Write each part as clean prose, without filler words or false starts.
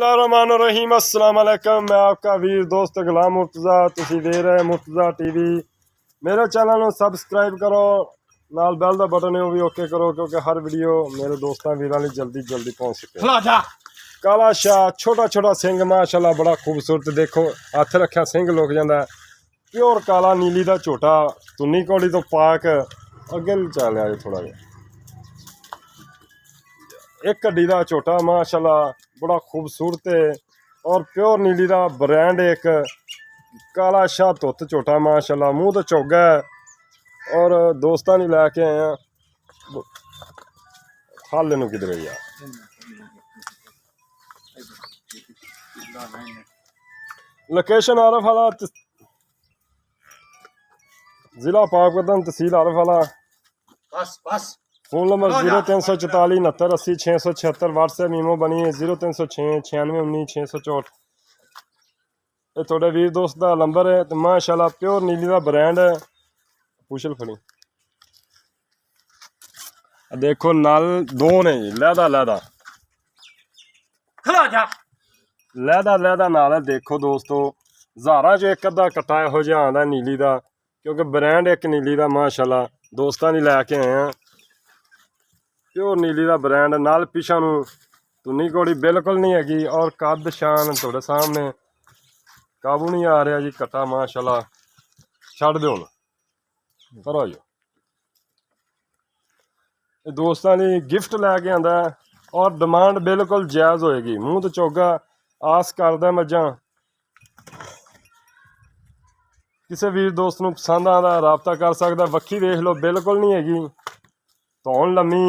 बिस्मिल्लाहिर्रहमानिर्रहीम अस्सलाम वालेकुम। मैं आपका वीर दोस्त गुलाम मुर्तज़ा, तुसी देख रहे मुर्तज़ा टीवी। मेरे चैनल को सबसक्राइब करो, नाल बैल का बटन है वो भी ओके करो, क्योंकि हर वीडियो मेरे दोस्तों वीरों जल्दी पहुँच सके। काला शाह छोटा छोटा सिंह माशाल्लाह बड़ा खूबसूरत, देखो हथ रखा सिंह लुक जाता है। प्योर काला नीली का झोटा, तुन्नी कौड़ी तो पाक अगे चल आए थोड़ा जहा एक हड्डी का झोटा माशाल्लाह बड़ा खूबसूरत है और प्योर नीली का ब्रांड एक काला शाह धुत झोटा माशाल्लाह मूँह तो चौगा है। और दोस्तों ने लैके आए हैं हाले नूं किधर गया लोकेशन आरफ वाला जिला पाकपतन तहसील आरफ वाला। Phone number 0344 69 80 676। व्हाट्सएप ईमो बनी है 0306 96 19 664। ये थोड़े वीर दोस्त का नंबर है। तो माशाल्लाह प्योर नीली का ब्रांड है। पुछल फड़ी देखो नल दो ने लहदा लहदा नाल है। देखो दोस्तों हज़ारां चो एक अद्धा कट्टा इहो जिहा आंदा नीली का, क्योंकि ब्रांड एक नीली का माशाल्लाह दोस्तों ने लैके आए हैं। प्योर नीली का ब्रांड नाल पिछा नूं तुन्नी कौड़ी बिल्कुल नहीं हैगी और कद शान थोड़े सामने काबू नहीं आ रहा जी। कट्टा माशाल्लाह छड़ दो करो जो दोस्तों की गिफ्ट लैके आंदा और डिमांड बिल्कुल जायज़ होएगी। मूँह तो चौगा आस करदा मझां किसी वीर दोस्त नूं पसंद आंदा राबता कर सकदा। वक्खी वेख लो बिल्कुल नहीं हैगी, धौन लम्मी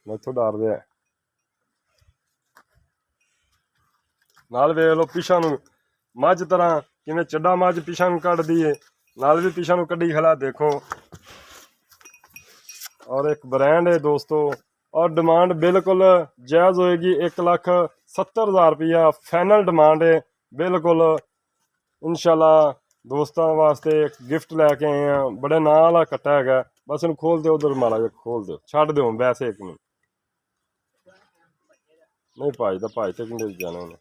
मैथों डर दे नाल वेख लो पिछा नूं मझ तरह किवें चड्डा मझ पिछा नूं कड्डदी है, नाल भी पिछा नूं कड्डी खड़ा देखो। और एक ब्रांड है दोस्तों और डिमांड बिल्कुल जायज़ होएगी। 1,70,000 रुपया फाइनल डिमांड है बिल्कुल। इंशाल्लाह दोस्तों वास्ते एक गिफ्ट लैके आए हैं। बड़े नां वाला कट्टा है, बस इन्हूं खोल दो, उधर माड़ा जिहा खोल दो, छड्ड दो वैसे एक मिनट नहीं भाई तो भाई तो किंदे जाना उन्हें।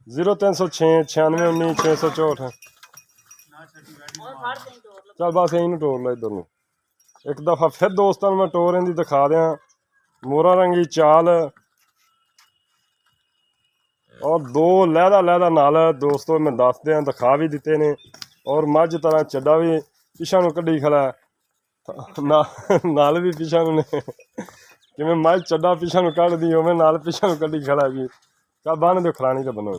0306 96 19 664। चल बस यही टोर लो इधर नूं एक दफ़ा फिर दोस्तों मैं टोर इनकी दिखा दें। मोरा रंगी चाल और दो लहदा नाल दोस्तों मैं दस दें दिखा भी दिते ने। और मझ तरह चड्डा भी पिछा नूं कड्डी खड़ा नाल भी पिछा नूं ने किवें मझ चड्डा पिछा नूं कड्डदी उवें नाल पिछा नूं कड्डी खड़ा जी। चल बन दो खलानी तो बनो।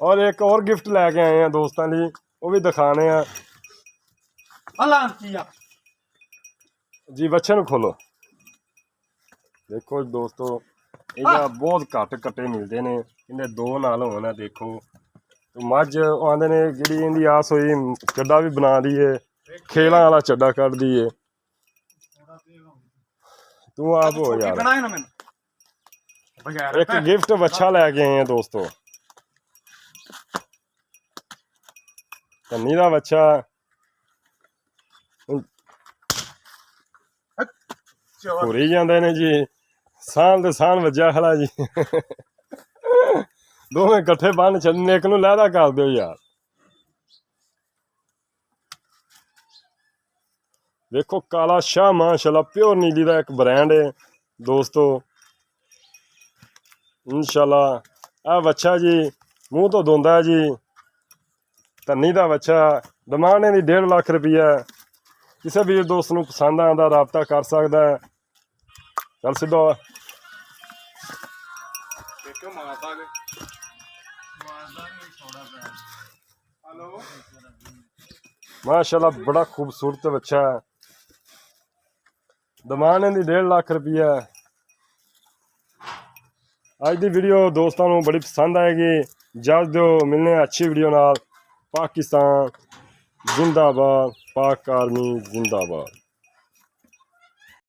और एक और गिफ्ट लैके आए हैं दोस्तों लिए, वो भी दिखाने हैं जी। बच्चे नूं खोलो देखो दोस्तों इहदा बहुत घट कट्टे मिलते हैं, इन्हें दो नाल होना देखो। तो मझ आंदे ने जिहड़ी इहदी आस होई चड्डा भी बना दी है, खेलां वाला चड्डा कट दी है। तू आप हो यार एक गिफ्ट बच्चा लैके आए हैं दोस्तों, धन्नी का बच्चा घुरी जाते ने जी। सान ते सान वज्जा खड़ा जी दोवें कट्ठे बन छड्डने, एक नूं लहदा कर दो यार। देखो काला शाह माशाल्लाह प्योर नीली का एक ब्रांड है दोस्तों। इंशाल्लाह आ बच्चा जी मूँह तो धोंदा है जी। धन्नी का बच्चा डिमांड इहदी 1.5 लाख रुपया। किसी भी दोस्त नूं पसंद आंदा राबता कर सकदा है। चल सीधा माशाल्लाह बड़ा खूबसूरत बच्चा है। डिमांड इहदी 1.5 लाख रुपया। अज की वीडियो दोस्तों को बड़ी पसंद आएगी। इजाज़त दो, मिलने अच्छी वीडियो नाल। पाकिस्तान जिंदाबाद, पाक आर्मी जिंदाबाद।